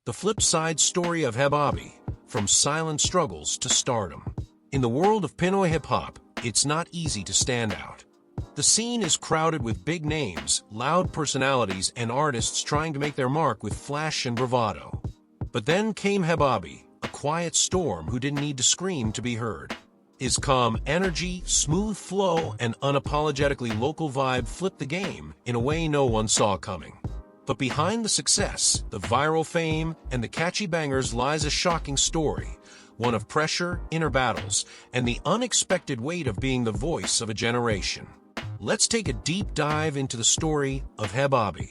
The Flipside Story of Hev Abi, from silent struggles to stardom. In the world of Pinoy hip-hop, it's not easy to stand out. The scene is crowded with big names, loud personalities, and artists trying to make their mark with flash and bravado. But then came Hev Abi, a quiet storm who didn't need to scream to be heard. His calm energy, smooth flow, and unapologetically local vibe flipped the game in a way no one saw coming. But behind the success, the viral fame, and the catchy bangers lies a shocking story, one of pressure, inner battles, and the unexpected weight of being the voice of a generation. Let's take a deep dive into the story of Hev Abi,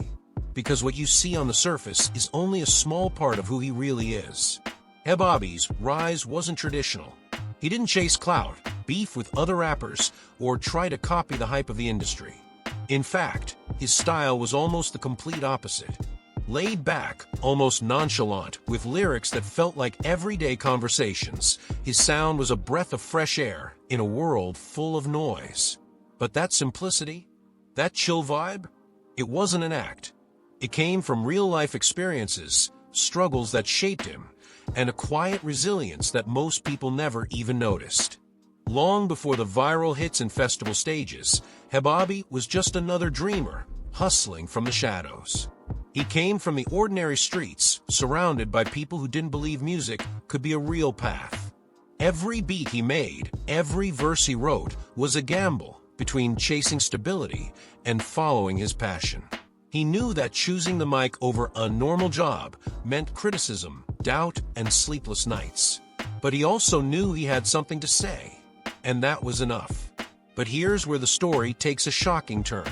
because what you see on the surface is only a small part of who he really is. Hev Abi's rise wasn't traditional. He didn't chase clout, beef with other rappers, or try to copy the hype of the industry. In fact, his style was almost the complete opposite. Laid back, almost nonchalant, with lyrics that felt like everyday conversations, his sound was a breath of fresh air in a world full of noise. But that simplicity, that chill vibe, it wasn't an act. It came from real-life experiences, struggles that shaped him, and a quiet resilience that most people never even noticed. Long before the viral hits and festival stages, Hev Abi was just another dreamer, hustling from the shadows. He came from the ordinary streets, surrounded by people who didn't believe music could be a real path. Every beat he made, every verse he wrote, was a gamble between chasing stability and following his passion. He knew that choosing the mic over a normal job meant criticism, doubt, and sleepless nights. But he also knew he had something to say, and that was enough. But here's where the story takes a shocking turn.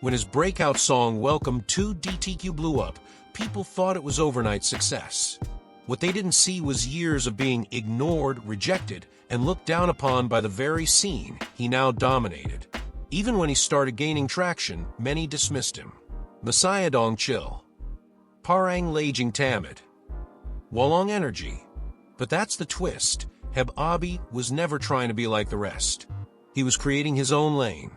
When his breakout song Welcome to DTQ blew up, people thought it was overnight success. What they didn't see was years of being ignored, rejected, and looked down upon by the very scene he now dominated. Even when he started gaining traction, many dismissed him. Masaya dong chill. Parang laging tamid. Walong energy. But that's the twist. Hev Abi was never trying to be like the rest. He was creating his own lane.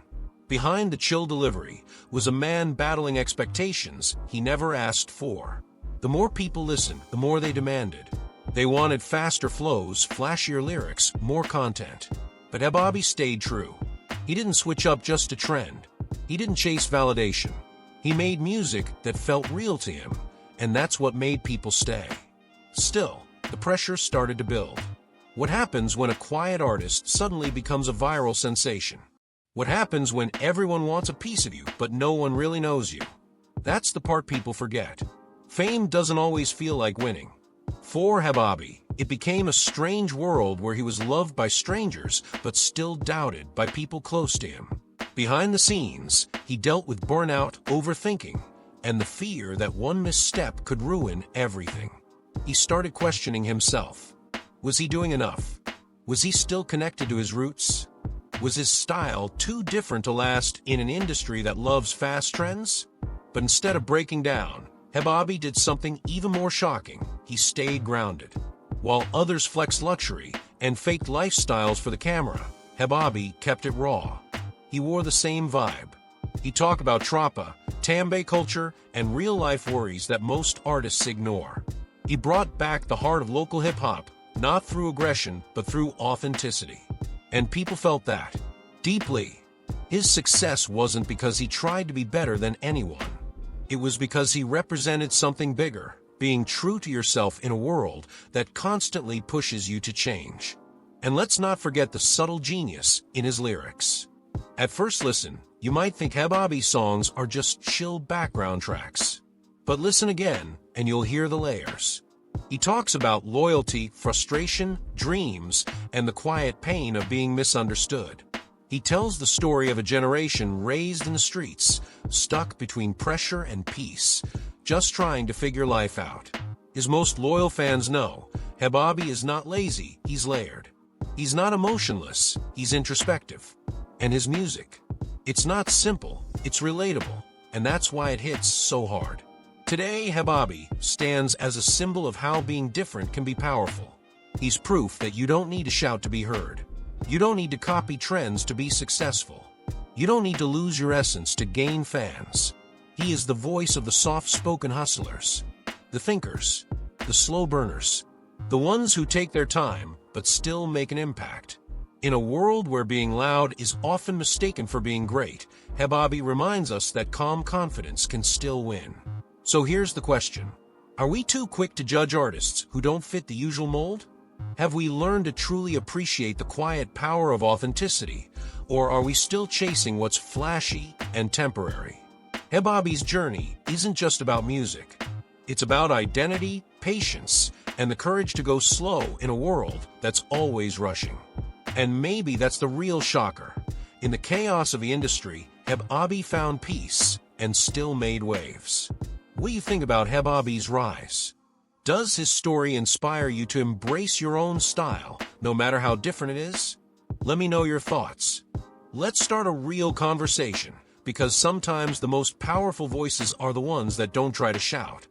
Behind the chill delivery was a man battling expectations he never asked for. The more people listened, the more they demanded. They wanted faster flows, flashier lyrics, more content. But Hev Abi stayed true. He didn't switch up just to trend. He didn't chase validation. He made music that felt real to him, and that's what made people stay. Still, the pressure started to build. What happens when a quiet artist suddenly becomes a viral sensation? What happens when everyone wants a piece of you, but no one really knows you? That's the part people forget. Fame doesn't always feel like winning. For Hev Abi, it became a strange world where he was loved by strangers, but still doubted by people close to him. Behind the scenes, he dealt with burnout, overthinking, and the fear that one misstep could ruin everything. He started questioning himself. Was he doing enough? Was he still connected to his roots? Was his style too different to last in an industry that loves fast trends? But instead of breaking down, Hev Abi did something even more shocking. He stayed grounded. While others flexed luxury and faked lifestyles for the camera, Hev Abi kept it raw. He wore the same vibe. He talked about trappa, tambe culture, and real-life worries that most artists ignore. He brought back the heart of local hip-hop, not through aggression, but through authenticity. And people felt that deeply. His success wasn't because he tried to be better than anyone. It was because he represented something bigger, being true to yourself in a world that constantly pushes you to change. And let's not forget the subtle genius in his lyrics. At first listen, you might think Hev Abi's songs are just chill background tracks. But listen again, and you'll hear the layers. He talks about loyalty, frustration, dreams, and the quiet pain of being misunderstood. He tells the story of a generation raised in the streets, stuck between pressure and peace, just trying to figure life out. His most loyal fans know, Hev Abi is not lazy, he's layered. He's not emotionless, he's introspective. And his music, it's not simple, it's relatable, and that's why it hits so hard. Today, Hev Abi stands as a symbol of how being different can be powerful. He's proof that you don't need to shout to be heard. You don't need to copy trends to be successful. You don't need to lose your essence to gain fans. He is the voice of the soft-spoken hustlers, the thinkers, the slow burners, the ones who take their time but still make an impact. In a world where being loud is often mistaken for being great, Hev Abi reminds us that calm confidence can still win. So here's the question. Are we too quick to judge artists who don't fit the usual mold? Have we learned to truly appreciate the quiet power of authenticity, or are we still chasing what's flashy and temporary? Hev Abi's journey isn't just about music. It's about identity, patience, and the courage to go slow in a world that's always rushing. And maybe that's the real shocker. In the chaos of the industry, Hev Abi found peace and still made waves. What do you think about Hev Abi's rise? Does his story inspire you to embrace your own style, no matter how different it is? Let me know your thoughts. Let's start a real conversation, because sometimes the most powerful voices are the ones that don't try to shout.